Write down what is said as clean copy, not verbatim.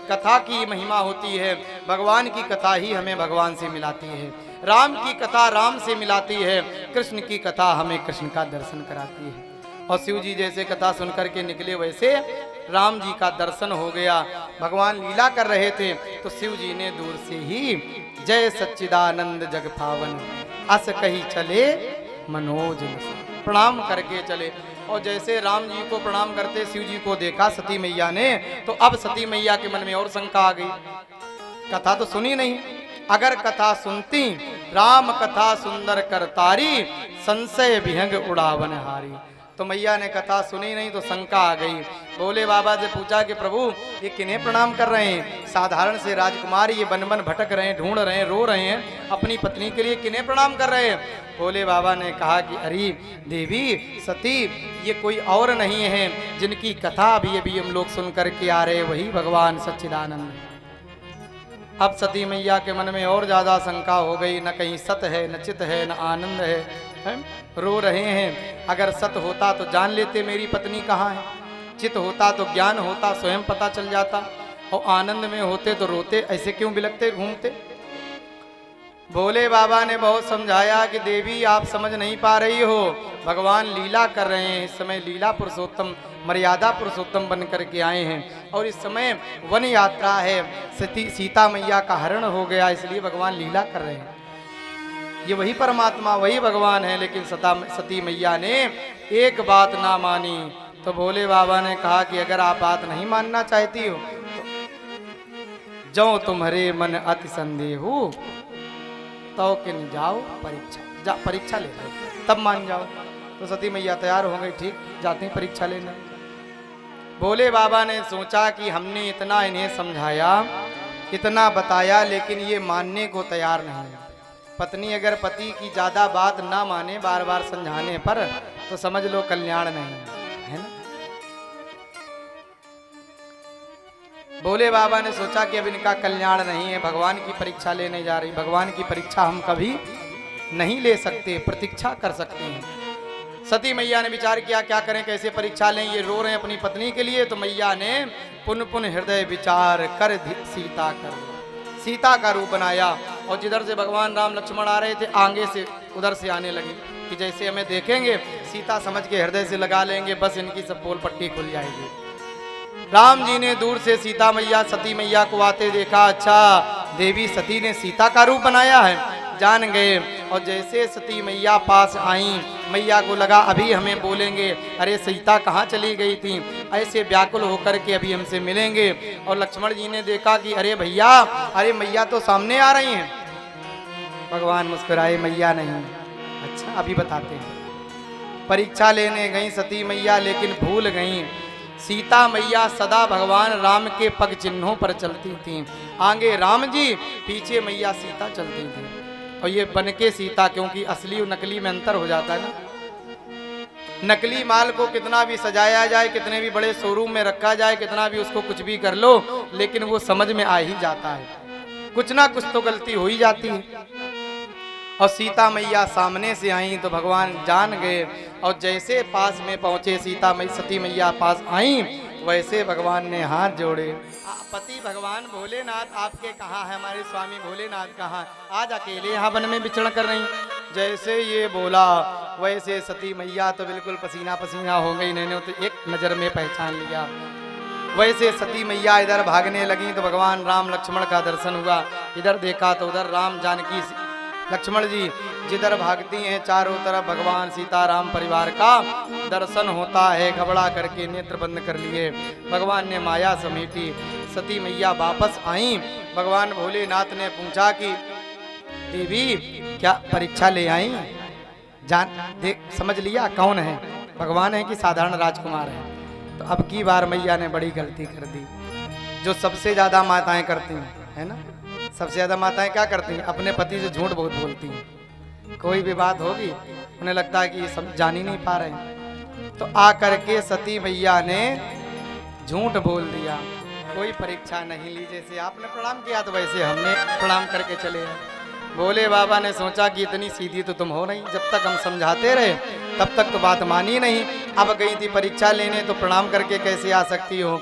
कथा की महिमा होती है। भगवान की कथा ही हमें भगवान से मिलाती है, राम की कथा राम से मिलाती है, कृष्ण की कथा हमें कृष्ण का दर्शन कराती है। और शिव जी जैसे कथा सुनकर के निकले वैसे राम जी का दर्शन हो गया। भगवान लीला कर रहे थे तो शिव जी ने दूर से ही जय सच्चिदानंद जग पावन अस कही चले मनोज प्रणाम करके चले। और जैसे राम जी को प्रणाम करते शिव जी को देखा सती मैया ने, तो अब सती मैया के मन में और शंका आ गई। कथा तो सुनी नहीं, अगर कथा सुनती राम कथा सुंदर करतारी संशय विहंग उड़ावन हारी। तो मैया ने कथा सुनी नहीं तो शंका आ गई। भोले बाबा से पूछा कि प्रभु ये किन्हें प्रणाम कर रहे हैं? साधारण से राजकुमार ये बन बन भटक रहे हैं, ढूंढ रहे हैं, रो रहे हैं, अपनी पत्नी के लिए किन्हें प्रणाम कर रहे हैं? भोले बाबा ने कहा कि अरे देवी सती, ये कोई और नहीं है, जिनकी कथा अभी अभी हम लोग सुन करके आ रहे, वही भगवान सच्चिदानंद। अब सती मैया के मन में और ज्यादा शंका हो गई, न कहीं सत है, न चित है, न आनंद है? रो रहे हैं। अगर सत होता तो जान लेते मेरी पत्नी कहाँ है, चित होता तो ज्ञान होता, स्वयं पता चल जाता, और आनंद में होते तो रोते, ऐसे क्यों बिलखते घूमते? भोले बाबा ने बहुत समझाया कि देवी आप समझ नहीं पा रही हो, भगवान लीला कर रहे हैं, इस समय लीला पुरुषोत्तम मर्यादा पुरुषोत्तम बन करके आए हैं, और इस समय वन यात्रा है, सीता मैया का हरण हो गया, इसलिए भगवान लीला कर रहे हैं। ये वही परमात्मा वही भगवान है। लेकिन सती मैया ने एक बात ना मानी। तो भोले बाबा ने कहा कि अगर आप बात नहीं मानना चाहती हो तो जो तुम्हारे मन अति संदेह हो तो किन जाओ परीक्षा ले लो, तब मान जाओ। तो सती मैया तैयार हो गई, ठीक जाते हैं परीक्षा लेने। भोले बाबा ने सोचा कि हमने इतना इन्हें समझाया, इतना बताया, लेकिन ये मानने को तैयार नहीं है। पत्नी अगर पति की ज्यादा बात ना माने बार बार समझाने पर, तो समझ लो कल्याण नहीं है ना। भोले बाबा ने सोचा कि अब इनका कल्याण नहीं है, भगवान की परीक्षा लेने जा रही। भगवान की परीक्षा हम कभी नहीं ले सकते, प्रतीक्षा कर सकते हैं। सती मैया ने विचार किया क्या करें, कैसे परीक्षा लें, ये रो रहे हैं अपनी पत्नी के लिए। तो मैया ने पुन पुन हृदय विचार कर सीता का रूप बनाया, और जिधर से भगवान राम लक्ष्मण आ रहे थे आगे से उधर से आने लगे कि जैसे हमें देखेंगे सीता समझ के हृदय से लगा लेंगे, बस इनकी सब पोल पट्टी खुल जाएगी। राम जी ने दूर से सीता मैया सती मैया को आते देखा, अच्छा देवी सती ने सीता का रूप बनाया है, जान गए। और जैसे सती मैया पास आई, मैया को लगा अभी हमें बोलेंगे अरे सीता कहाँ चली गई थी, ऐसे व्याकुल होकर के अभी हमसे मिलेंगे। और लक्ष्मण जी ने देखा कि अरे भैया, अरे मैया तो सामने आ रही हैं। भगवान मुस्कुराए, मैया नहीं। अच्छा अभी बताते हैं। परीक्षा लेने गई सती मैया, लेकिन भूल गई सीता मैया सदा भगवान राम के पग चिन्हों पर चलती थी। आगे राम जी, पीछे मैया सीता चलती थी। और ये बन के सीता, क्योंकि असली और नकली में अंतर हो जाता है ना। नकली माल को कितना भी सजाया जाए, कितने भी बड़े शोरूम में रखा जाए, कितना भी उसको कुछ भी कर लो, लेकिन वो समझ में आ ही जाता है, कुछ ना कुछ तो गलती हो ही जाती है। और सीता मैया सामने से आई तो भगवान जान गए। और जैसे पास में पहुंचे सती मैया पास आई, वैसे भगवान ने हाथ जोड़े। पति भगवान भोलेनाथ आपके कहाँ है, हमारे स्वामी भोलेनाथ कहाँ, आज अकेले यहाँ वन में विचरण कर रही। जैसे ये बोला वैसे सती मैया तो बिल्कुल पसीना पसीना हो गई, इन्होंने तो एक नज़र में पहचान लिया। वैसे सती मैया इधर भागने लगी तो भगवान राम लक्ष्मण का दर्शन हुआ। इधर देखा तो उधर राम जानकी लक्ष्मण जी जिधर भागती हैं, चारों तरफ भगवान सीताराम परिवार का दर्शन होता है। घबरा करके नेत्र बंद कर लिए, भगवान ने माया समेटी। सती मैया वापस आई। भगवान भोलेनाथ ने पूछा कि देवी क्या परीक्षा ले आई, जान देख समझ लिया कौन है, भगवान है कि साधारण राजकुमार है? तो अब की बार मैया ने बड़ी गलती कर दी, जो सबसे ज्यादा माताएं करती हैं, है ना। सबसे ज्यादा माताएं क्या करती हैं, अपने पति से झूठ बहुत बोलती हैं। कोई भी बात होगी उन्हें लगता है कि ये सब जान ही नहीं पा रहे हैं। तो आ करके सती मैया ने झूठ बोल दिया, कोई परीक्षा नहीं ली। जैसे आपने प्रणाम किया तो वैसे हमने प्रणाम करके चले आए। भोले बाबा ने सोचा कि इतनी सीधी तो तुम हो नहीं, जब तक हम समझाते रहे तब तक तो बात मानी नहीं। अब गई थी परीक्षा लेने तो प्रणाम करके कैसे आ सकती हो।